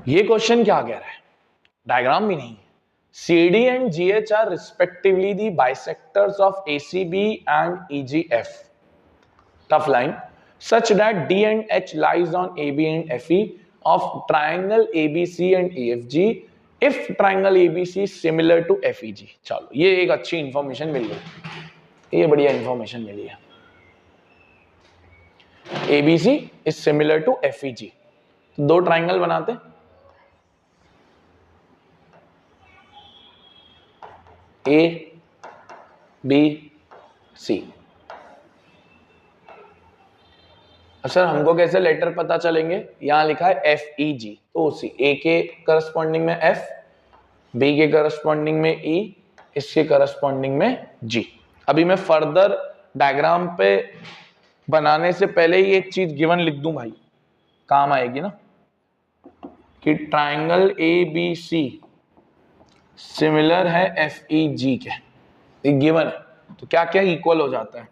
ये क्वेश्चन क्या कह रहा है, डायग्राम भी नहीं, CD and GH are respectively the bisectors of ACB and EGF. Tough line. Such that D and H lies on AB and FE of triangle ABC and EFG if triangle ABC is similar to FEG. चलो ये एक अच्छी information मिल गई, ये बढ़िया information मिली है. ABC is similar to FEG. तो दो ट्राइंगल बनाते, A B C. सर हमको कैसे लेटर पता चलेंगे, यहां लिखा है FEG, तो उसी A के करस्पॉन्डिंग में F, B के करस्पॉन्डिंग में E, इसके करस्पॉन्डिंग में G. अभी मैं फर्दर डायग्राम पे बनाने से पहले ही एक चीज गिवन लिख दूं भाई, काम आएगी ना, कि ट्राइंगल ABC सिमिलर है FEG के, एक गिवन है. तो क्या क्या इक्वल हो जाता है,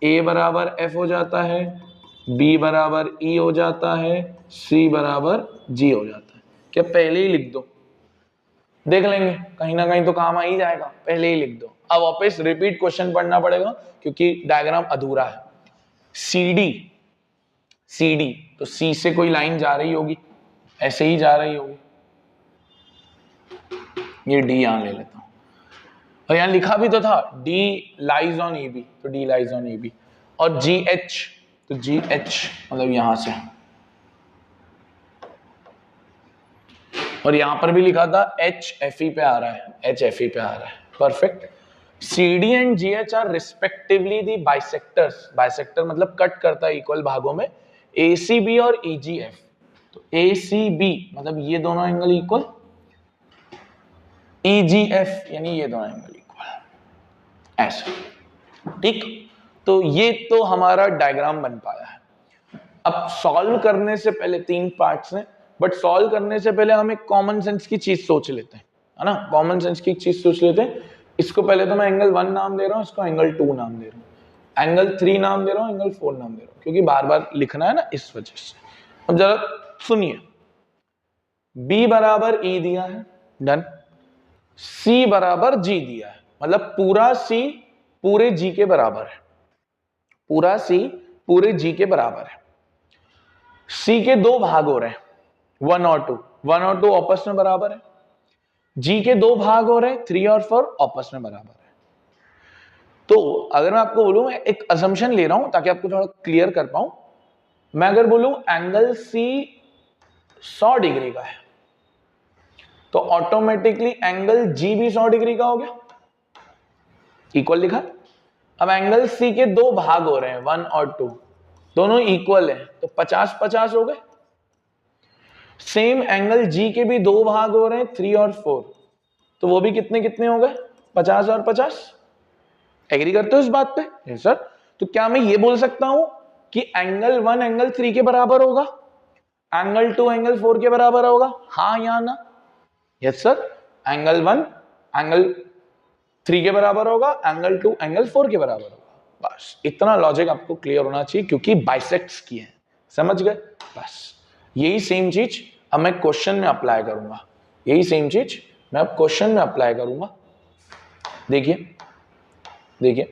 A बराबर F हो जाता है, B बराबर E हो जाता है, C बराबर G हो जाता है. क्या पहले ही लिख दो, देख लेंगे कहीं ना कहीं तो काम आ ही जाएगा, पहले ही लिख दो. अब वापस रिपीट क्वेश्चन पढ़ना पड़ेगा क्योंकि डायग्राम अधूरा है. CD तो C से कोई लाइन जा रही होगी, ऐसे ही जा रही होगी, ये D यहां ले लेता हूं, और यहां लिखा भी तो था D लाइज ऑन AB, तो D लाइज ऑन AB. और GH तो GH मतलब यहां से, और यहां पर भी लिखा था HFE पे आ रहा है, HFE पे आ रहा है. Perfect. CD and GH are respectively the bisectors, bisector मतलब कट करता है इक्वल भागों में, ACB और EGF. तो ACB मतलब ये दोनों एंगल इक्वल, EGF यानी ये दोनों एंगल इक्वल, ऐसे. ठीक, तो ये तो हमारा डायग्राम बन पाया है. अब सॉल्व करने से पहले 3 पार्ट्स हैं, बट सॉल्व करने से पहले हम एक कॉमन सेंस की चीज सोच लेते हैं, है ना, कॉमन सेंस की चीज सोच लेते हैं. इसको पहले तो मैं एंगल 1 नाम दे रहा हूं, इसको एंगल 2 नाम दे रहा हूं, एंगल 3 नाम दे रहा हूं, एंगल 4 नाम दे रहा हूं, क्योंकि बार बार लिखना है ना, इस वजह से. अब जरा सुनिए, B बराबर E दिया है, डन. C बराबर G दिया है, मतलब पूरा C पूरे G के बराबर है, पूरा C पूरे G के बराबर है. C के दो भाग हो रहे हैं, 1 और 2, 1 और 2 आपस में बराबर है. G के दो भाग हो रहे हैं, 3 और 4 आपस में बराबर है. तो अगर मैं आपको बोलूं, मैं एक असम्पशन ले रहा हूं ताकि आपको थोड़ा क्लियर कर पाऊं, मैं अगर बोलूं एंगल C 100 डिग्री का है, तो ऑटोमेटिकली एंगल G भी 100 डिग्री का हो गया, इक्वल लिखा. अब एंगल C के दो भाग हो रहे हैं, 1 और 2, दोनों इक्वल हैं, तो 50-50 हो गए. सेम एंगल G के भी दो भाग हो रहे हैं, 3 और 4, तो वो भी कितने कितने हो गए, 50 और 50. एग्री करते हो इस बात पे? Yes sir. तो क्या मैं ये बोल सकता हूं कि एंगल 1 एंगल 3 के बराबर होगा, एंगल 2 एंगल 4 के बराबर होगा, हाँ या ना? Yes sir. एंगल 1 एंगल 3 के बराबर होगा, एंगल 2 एंगल 4 के बराबर होगा. बस इतना लॉजिक आपको क्लियर होना चाहिए, क्योंकि बाइसेक्ट्स किए हैं, समझ गए? बस यही सेम चीज अब मैं क्वेश्चन में अप्लाई करूंगा, यही सेम चीज मैं अब क्वेश्चन में अप्लाई करूंगा. देखिए देखिए,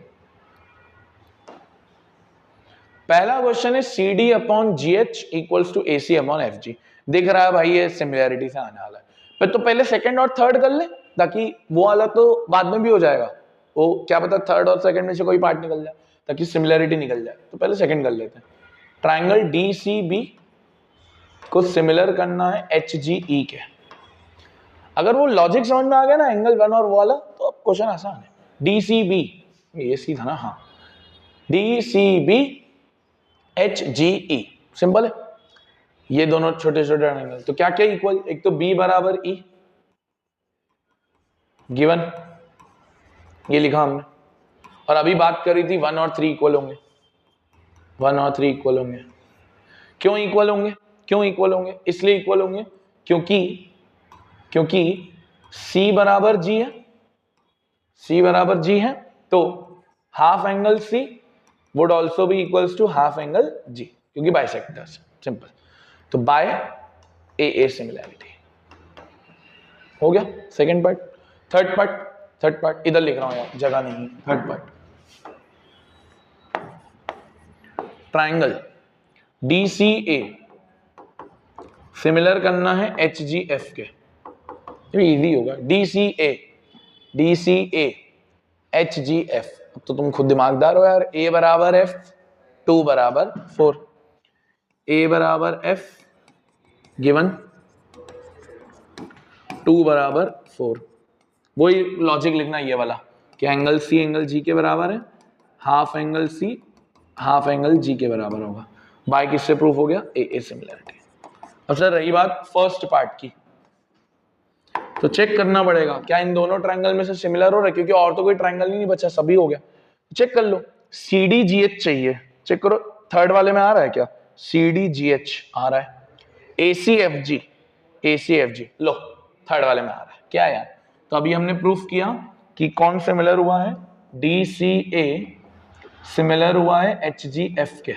पहला क्वेश्चन है CD upon GH equals to AC upon FG. दिख रहा है भाई, ये सिमिलैरिटी से आने वाला है. पर तो पहले सेकंड और थर्ड कर ले, ताकि वो वाला तो बाद में भी हो जाएगा, वो क्या पता थर्ड और सेकंड में से कोई पार्ट निकल जाए, ताकि सिमिलैरिटी निकल जाए. तो पहले सेकंड कर लेते हैं. ट्राइंगल DCB को सिमिलर करना है HGE के. अगर वो लॉजिक समझ में आ गया ना, एंगल 1 और वो वाला, तो अब क्वेश्चन आसान है. DCB ये सी था ना, हाँ, DCB HGE सिंपल है. ये दोनों छोटे छोटे एंगल, तो क्या क्या इक्वल, एक तो B बराबर E गिवन, ये लिखा हमने, और अभी बात करी थी 1 और 3 इक्वल होंगे, 1 और 3 इक्वल होंगे. क्यों इक्वल होंगे, क्यों इक्वल होंगे? इसलिए इक्वल होंगे क्योंकि C बराबर G है, C बराबर G है, तो half angle C would also be equals to half angle G, क्योंकि बाइसेक्टर्स, सिंपल. तो बाय ए सिमिलैरिटी हो गया सेकंड पार्ट। थर्ड पार्ट इधर लिख रहा हूं यार, जगह नहीं। Third part, triangle DCA similar करना है HGF के, इजी होगा। DCA HGF। अब तो तुम खुद दिमागदार हो यार। A बराबर F, 2 बराबर 4। A बराबर F गिवन 2 बराबर 4। वही लॉजिक लिखना ये वाला कि एंगल C एंगल G के बराबर है, half angle C half angle G के बराबर होगा। बाय किससे प्रूफ हो गया? A similarity. अब सर रही बात फर्स्ट पार्ट की, तो चेक करना पड़ेगा क्या इन दोनों ट्रायंगल में से सिमिलर हो रहा है, क्योंकि और तो कोई ट्रायंगल ही नहीं बचा, सभी हो गया। चेक कर लो। CDGH चाहिए, चेक करो थर्ड वाले में आ रहा है क्या? CDGH आ रहा है। ACFG लो थर्ड वाले में आ रहा है क्या यार? तो अभी हमने प्रूफ किया कि कौन सिमिलर हुआ है? DCA सिमिलर हुआ है HGF के,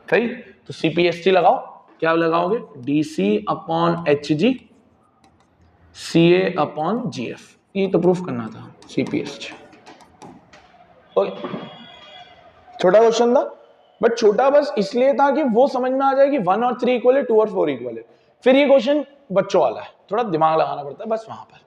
सही। तो CPST लगाओ, क्या लगाओगे? DC upon HG CA upon GF, ये तो प्रूफ करना था CPST। ओके, छोटा क्वेश्चन था, बट छोटा बस इसलिए था कि वो समझ में आ जाए कि 1 और 3 इक्वल है, 2 और 4 इक्वल है। फिर ये क्वेश्चन बच्चों वाला है, थोड़ा दिमाग लगाना पड़ता है बस वहां पर।